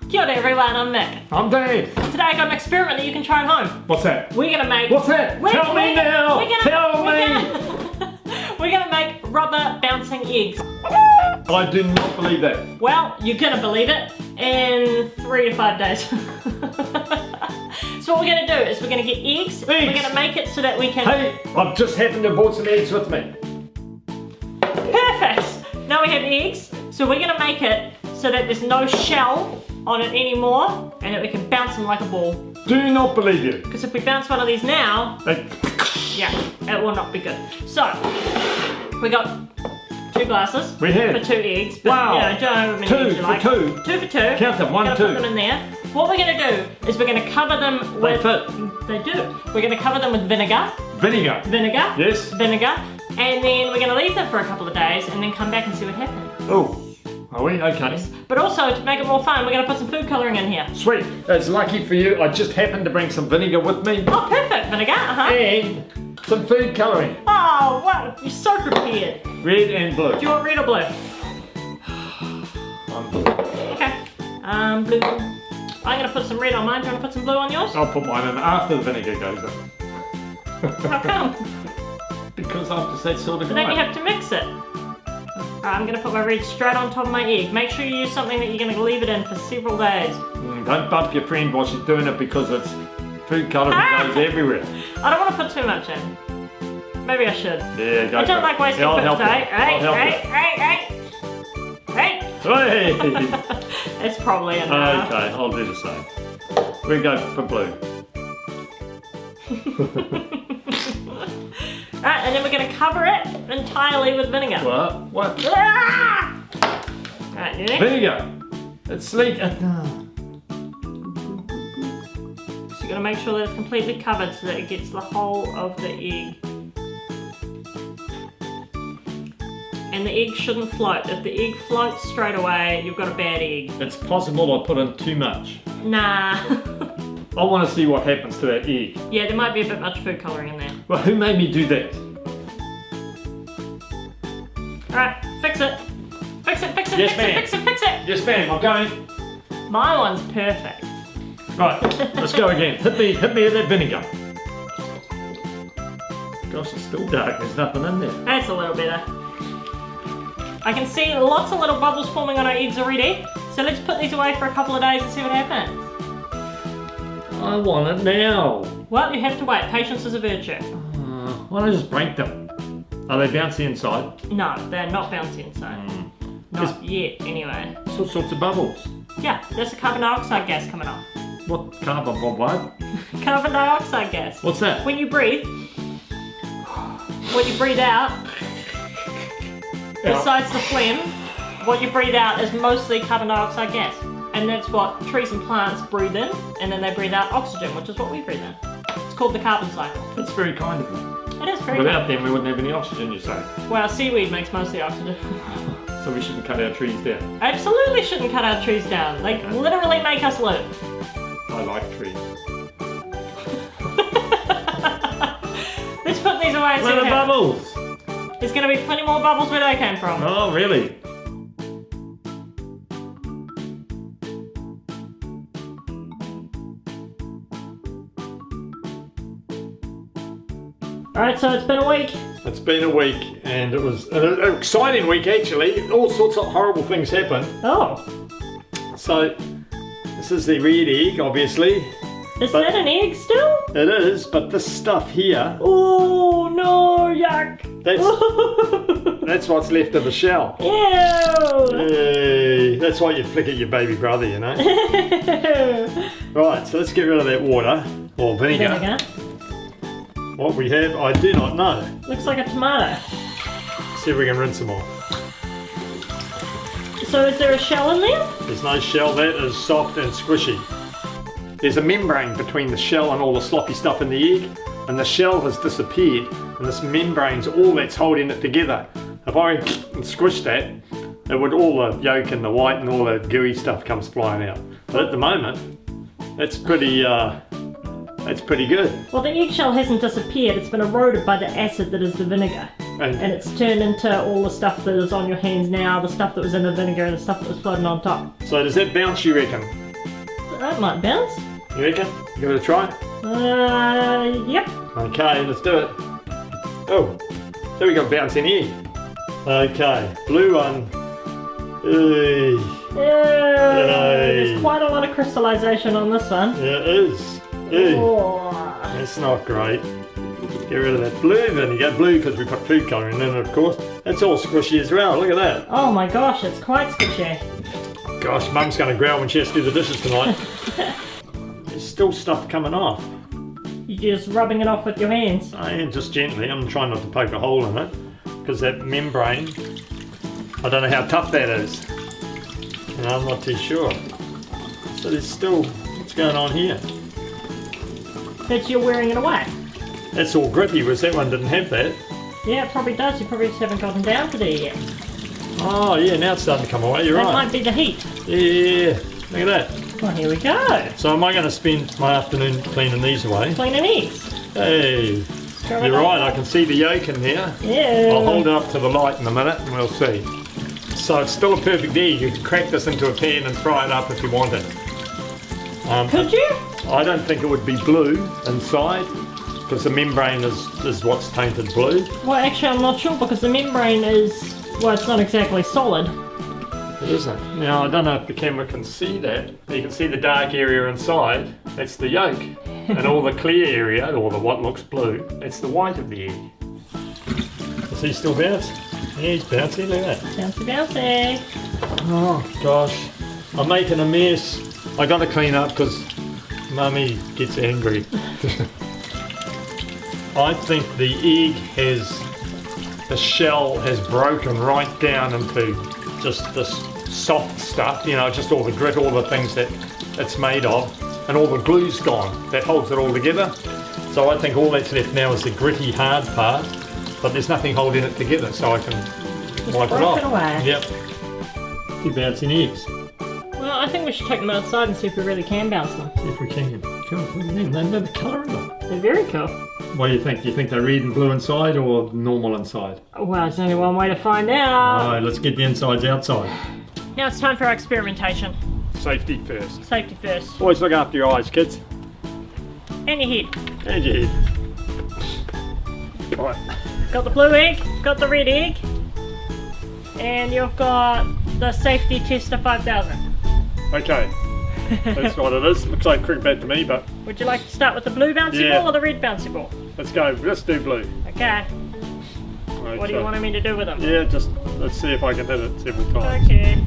Kia ora everyone, I'm Mick. I'm Dave. Today I got an experiment that you can try at home. What's that? We're gonna make... What's that? Tell me now! Tell me! We're gonna make rubber bouncing eggs. I do not believe that. Well, you're gonna believe it in 3 to 5 days. So what we're gonna do is we're gonna get eggs. We're gonna make it so that we can... Hey, I've just happened to brought some eggs with me. Perfect! Now we have eggs, so we're gonna make it so that there's no shell on it anymore and that we can bounce them like a ball. Do not believe you. Because if we bounce one of these now, Hey. yeah, it will not be good. So, we got 2 glasses We have. for 2 eggs. But, Wow. you know, don't know how many eggs you like. 2 for 2. 2 for 2. Count them, 1, Gonna 2. put them in there. What we're gonna do is we're gonna cover them with... They do. We're gonna cover them with vinegar. Vinegar. Vinegar. Yes. Vinegar. And then we're gonna leave them for a couple of days and then come back and see what happens. Oh, are we? Okay. But also, to make it more fun, we're gonna put some food colouring in here. Sweet. It's lucky for you. I just happened to bring some vinegar with me. Oh, perfect. Vinegar, And some food colouring. Oh, wow. You're so prepared. Red and blue. Do you want red or blue? Blue. Okay. Blue. I'm gonna put some red on mine. Do you want to put some blue on yours? I'll put mine in after the vinegar goes in. How come? Because I'm just that sort of But guy. then you have to mix it. I'm gonna put my red straight on top of my egg. Make sure you use something that you're gonna leave it in for several days. Don't bump your friend while she's doing it because it's food colouring goes everywhere. I don't want to put too much in. Maybe I should. Yeah, go I don't for like it. wasting Yeah, I'll food help today. you. I'll help you. Right. Hey! It's probably enough. Okay, I'll do the same. We go for blue. Alright, and then we're going to cover it entirely with vinegar. What? What? Ah! Alright, you ready? Vinegar. It's sleek. So you're going to make sure that it's completely covered so that it gets the whole of the egg. And the egg shouldn't float. If the egg floats straight away, you've got a bad egg. It's possible I put in too much. Nah. I want to see what happens to that egg. Yeah, there might be a bit much food colouring in there. Well, who made me do that? Alright, fix it. Fix it, fix it, Yes, fix ma'am. it, fix it, fix it. Yes, ma'am. I'm going. My one's perfect. Right, let's go again. Hit me with that vinegar. Gosh, it's still dark. There's nothing in there. That's a little better. I can see lots of little bubbles forming on our eggs already. So let's put these away for a couple of days and see what happens. I want it now. Well, you have to wait. Patience is a virtue. Why don't I just break them? Are they bouncy inside? No, they're not bouncy inside. Not yet, anyway. It's all sorts of bubbles. Yeah, there's a carbon dioxide gas coming off. What carbon? What? Carbon dioxide gas. What's that? When you breathe out, besides the phlegm, what you breathe out is mostly carbon dioxide gas. And that's what trees and plants breathe in, and then they breathe out oxygen, which is what we breathe in. It's called the carbon cycle. That's very kind of you. It is very Without them, we wouldn't have any oxygen, you say. Well, seaweed makes most of the oxygen. So we shouldn't cut our trees down. Absolutely shouldn't cut our trees down. They literally make us live. I like trees. Let's put these away and see Where what are the happens. bubbles? There's going to be plenty more bubbles where they came from. Oh, really? Alright, so it's been a week. It's been a week, and it was an exciting week actually. All sorts of horrible things happened. Oh. So, this is the red egg, obviously. Is that an egg still? It is, but this stuff here, Oh, no, yuck. that's what's left of the shell. Ew. Yay. That's why you flick at your baby brother, you know. Right, so let's get rid of that water, or vinegar. Vinegar. What we have, I do not know. Looks like a tomato. See if we can rinse them off. So is there a shell in there? There's no shell, that is soft and squishy. There's a membrane between the shell and all the sloppy stuff in the egg, and the shell has disappeared, and this membrane's all that's holding it together. If I squish that, it would, all the yolk and the white and all the gooey stuff comes flying out. But at the moment, that's pretty good. Well, the eggshell hasn't disappeared. It's been eroded by the acid that is the vinegar. And it's turned into all the stuff that is on your hands now, the stuff that was in the vinegar and the stuff that was floating on top. So does that bounce, you reckon? That might bounce. You reckon? Give it a try? Yep. Okay, let's do it. Oh, so we got bouncing here. Okay, blue one. Hey. There's quite a lot of crystallization on this one. Yeah, it is. Hey. Oh. That's not great. Get rid of that blue, then you get blue because we put food colouring in it, of course. It's all squishy as well, look at that. Oh my gosh, it's quite squishy. Gosh, Mum's going to growl when she has to do the dishes tonight. There's still stuff coming off. You're just rubbing it off with your hands. I am just gently. I'm trying not to poke a hole in it because that membrane, I don't know how tough that is. And I'm not too sure. So there's still, what's going on here? That you're wearing it away. That's all gritty, whereas that one didn't have that. Yeah, it probably does. You probably just haven't gotten down to there yet. Oh yeah, now it's starting to come away, you're That right. might be the heat. Yeah, look at that. Well, here we go. So am I going to spend my afternoon cleaning these away? Cleaning these. Hey, you're right, I can see the yolk in there. Yeah. I'll hold it up to the light in a minute and we'll see. So it's still a perfect egg. You can crack this into a pan and fry it up if you wanted. Could you? I don't think it would be blue inside because the membrane is what's tainted blue. Well, actually, I'm not sure because the membrane is, well, it's not exactly solid. It isn't. Now, I don't know if the camera can see that. You can see the dark area inside. That's the yolk. And all the clear area, or the what looks blue, that's the white of the egg. Is he still bounce? Yeah, he's bouncing. Look at that. Bouncy, bouncy. Oh, gosh. I'm making a mess. I got to clean up because Mummy gets angry. I think the egg the shell has broken right down into just this soft stuff, you know, just all the grit, all the things that it's made of, and all the glue's gone that holds it all together. So I think all that's left now is the gritty hard part, but there's nothing holding it together, so I can wipe it off. It away. Yep. Two bouncing eggs. Well, I think we should take them outside and see if we really can bounce them. See if we can. Cool. What do you mean? They have the colour in them. They're very cool. What do you think? Do you think they're red and blue inside or normal inside? Well, there's only one way to find out. Alright, let's get the insides outside. Now it's time for our experimentation. Safety first. Safety first. Always look after your eyes, kids. And your head. And your head. Right. Got the blue egg, got the red egg, and you've got the safety tester 5000. Okay. That's what it is. Looks like cricket bat to me, but Would you like to start with the blue bouncy Yeah. ball or the red bouncy ball? let's go. Let's do blue. Okay. Right, What do you want me to do with them? Yeah, just let's see if I can hit it several times. Okay.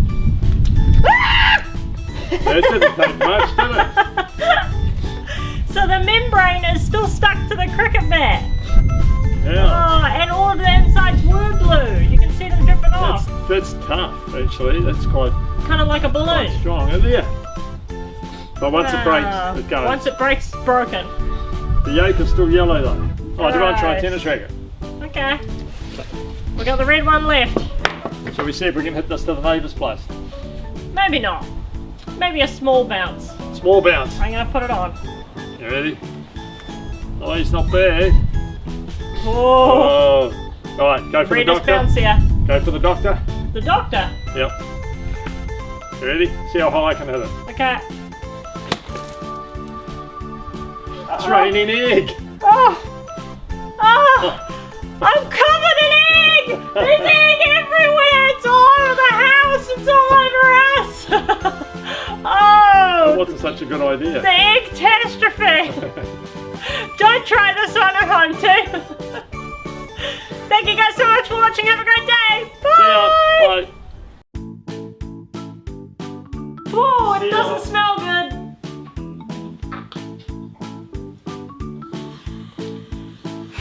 That didn't take much, did it? So the membrane is still stuck to the cricket bat. Yeah. Oh, and all of the insides were blue. You can see them dripping off. That's tough, actually. That's quite Kind of like a balloon. strong, isn't it? But once it breaks, it goes. Once it breaks, it's broken. The yolk is still yellow though. Oh, do you want to try a Right. tennis racket? Okay. We got the red one left. Shall we see if we can hit this to the neighbour's place? Maybe not. Maybe a small bounce. Small bounce. I'm gonna put it on. You ready? Oh, he's not bad. Oh, Alright, go for the red is doctor. bouncier. Go for the doctor. The doctor. Yep. You ready? See how high I can hit it. Okay. It's raining egg. Oh! Oh! I'm covered in egg! There's egg everywhere! It's all over the house! It's all over us! Oh! Wasn't such a good idea. The egg catastrophe! Don't try this one at home too! Thank you guys so much for watching. Have a great day! Bye! See ya. Bye. Oh, it See ya. doesn't smell good!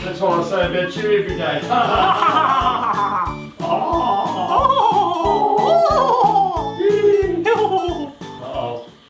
That's what I say about you every day.